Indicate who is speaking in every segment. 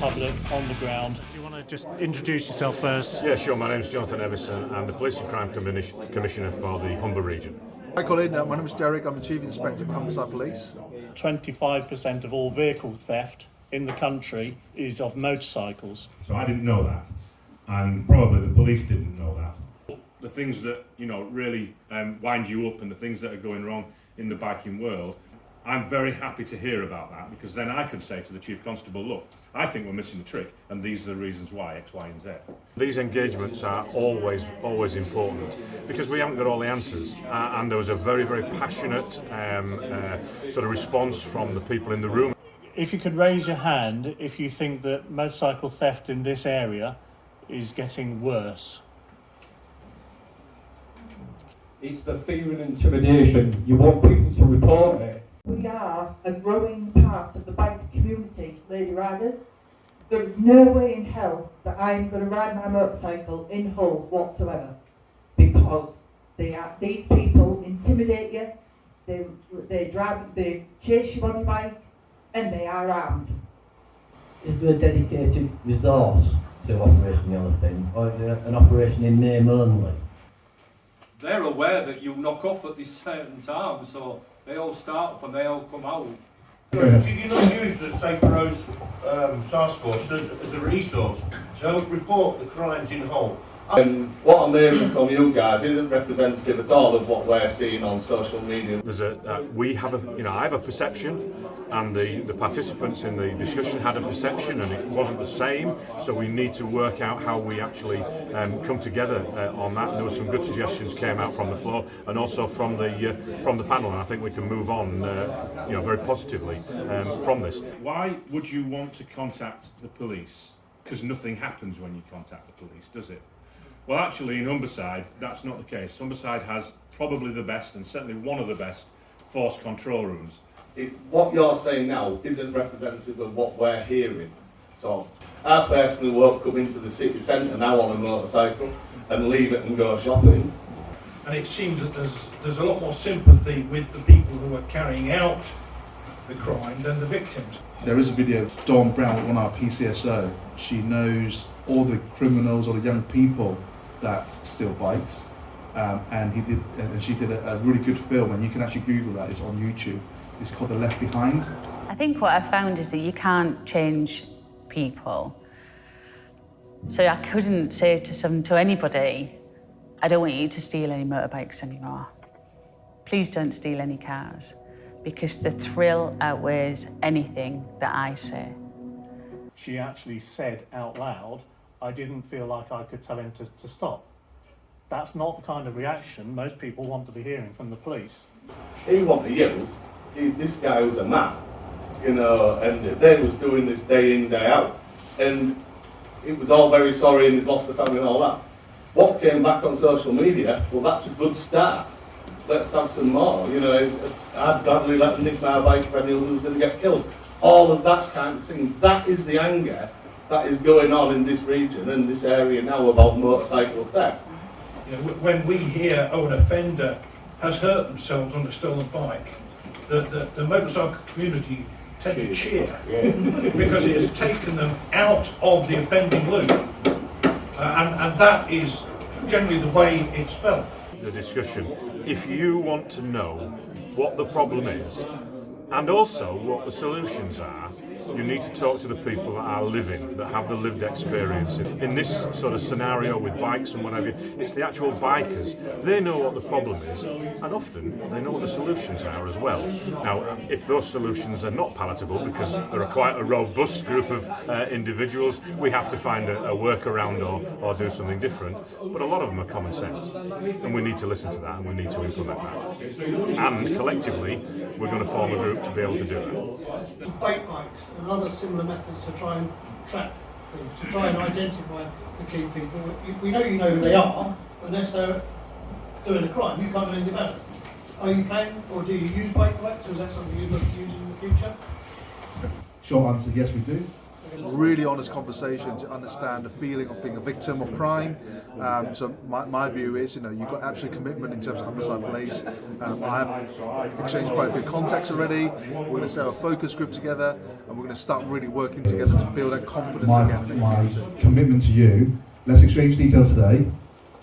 Speaker 1: public on the ground. Do you want to just introduce yourself first?
Speaker 2: Yeah, sure. My name is Jonathan Evison. I'm the Police and Crime Commissioner for the Humber region.
Speaker 3: Hi Colin, my name is Derek. I'm the Chief Inspector of Humberside Police.
Speaker 1: 25% of all vehicle theft in the country is of motorcycles.
Speaker 2: So I didn't know that, and probably the police didn't know that. The things that really wind you up and the things that are going wrong in the biking world, I'm very happy to hear about that, because then I could say to the Chief Constable, look, I think we're missing the trick, and these are the reasons why, X, Y and Z. These engagements are always important, because we haven't got all the answers, and there was a very, very passionate sort of response from the people in the room.
Speaker 1: If you could raise your hand if you think that motorcycle theft in this area is getting worse.
Speaker 4: It's the fear and intimidation. You want people to report it.
Speaker 5: We are a growing part of the bike community, lady riders. There is no way in hell that I'm going to ride my motorcycle in Hull whatsoever, because these people intimidate you, they chase you on your bike, and they are armed.
Speaker 6: Is there a dedicated resource to Operation Yellowfin, or is it an operation in name only?
Speaker 4: They're aware that you knock off at this certain time, so they all start up and they all come out.
Speaker 7: Did you not use the Safer Roads task force as a resource to help report the crimes in Hull?
Speaker 8: And what I'm hearing from you guys isn't representative at all of what we're seeing on social media.
Speaker 2: There's I have a perception, and the participants in the discussion had a perception, and it wasn't the same. So we need to work out how we actually come together on that. And there were some good suggestions came out from the floor, and also from the panel. And I think we can move on, very positively from this. Why would you want to contact the police? Because nothing happens when you contact the police, does it? Well, actually, in Humberside, that's not the case. Humberside has probably the best, and certainly one of the best, force control rooms.
Speaker 8: What you're saying now isn't representative of what we're hearing. So I personally won't come into the city centre now on a motorcycle and leave it and go shopping.
Speaker 7: And it seems that there's a lot more sympathy with the people who are carrying out the crime than the victims.
Speaker 3: There is a video of Dawn Brown, one of our PCSO. She knows all the criminals, all the young people that steal bikes, and she did a really good film, and you can actually Google that. It's on YouTube. It's called The Left Behind.
Speaker 9: I think what I've found is that you can't change people. So I couldn't say to anybody, I don't want you to steal any motorbikes anymore. Please don't steal any cars, because the thrill outweighs anything that I say.
Speaker 1: She actually said out loud, I didn't feel like I could tell him to stop. That's not the kind of reaction most people want to be hearing from the police.
Speaker 8: He wanted youth. This guy was a man, and they was doing this day in, day out. And it was all very sorry, and he's lost the family and all that. What came back on social media, well, that's a good start. Let's have some more. I'd gladly let them nick my bike if anyone was going to get killed. All of that kind of thing. That is the anger that is going on in this region and this area now about motorcycle theft.
Speaker 7: When we hear, an offender has hurt themselves on a stolen bike, the motorcycle community tend to cheer because it has taken them out of the offending loop, and that is generally the way it's felt.
Speaker 2: The discussion. If you want to know what the problem is, and also what the solutions are, you need to talk to the people that are living, that have the lived experience. In this sort of scenario with bikes and whatever, it's the actual bikers. They know what the problem is, and often they know what the solutions are as well. Now, if those solutions are not palatable, because there are quite a robust group of individuals, we have to find a workaround or do something different. But a lot of them are common sense, and we need to listen to that, and we need to implement that. And collectively, we're going to form a group to be able to do that.
Speaker 10: Bike bikes and other similar methods to try and track things, to try and identify the key people. We know you know who they are, but unless they're doing a crime, you can't do anything about it. Are you planning, or do you use bike bikes, or is that something you'd look to use in the future?
Speaker 3: Short answer, yes we do. really honest conversation to understand the feeling of being a victim of crime. So my view is, you've got absolute commitment in terms of Humberside Police. I have exchanged quite a few contacts already. We're going to set a focus group together, and we're going to start really working together to build that confidence again in the community.
Speaker 11: My commitment to you, let's exchange details today.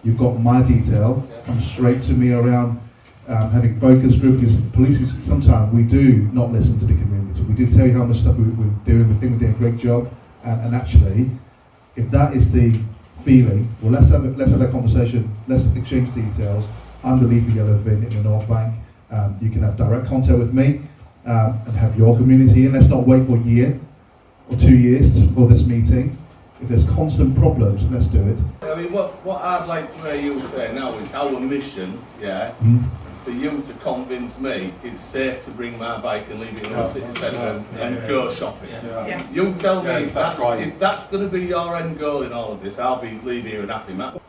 Speaker 11: You've got my detail. Come straight to me around having focus group, because police, sometimes we do not listen to the community. We do tell you how much stuff we're doing. We think we're doing a great job, and actually, if that is the feeling, well, let's have that conversation. Let's exchange details. I'm the lead for Yellowfin in the North Bank. You can have direct contact with me and have your community. And let's not wait for a year or 2 years for this meeting. If there's constant problems, let's do it.
Speaker 8: I mean, what I'd like to hear you say now is our mission, for you to convince me it's safe to bring my bike and leave it in the city centre and go shopping. You tell me if that's going to be your end goal in all of this, I'll leave here an happy man.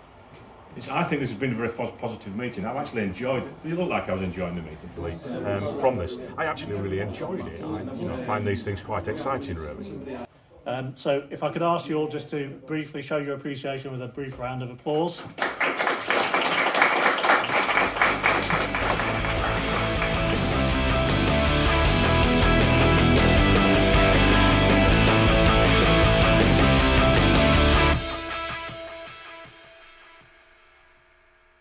Speaker 2: I think this has been a very positive meeting. I've actually enjoyed it. It looked like I was enjoying the meeting. From this, I actually really enjoyed it. I find these things quite exciting, really.
Speaker 1: So if I could ask you all just to briefly show your appreciation with a brief round of applause.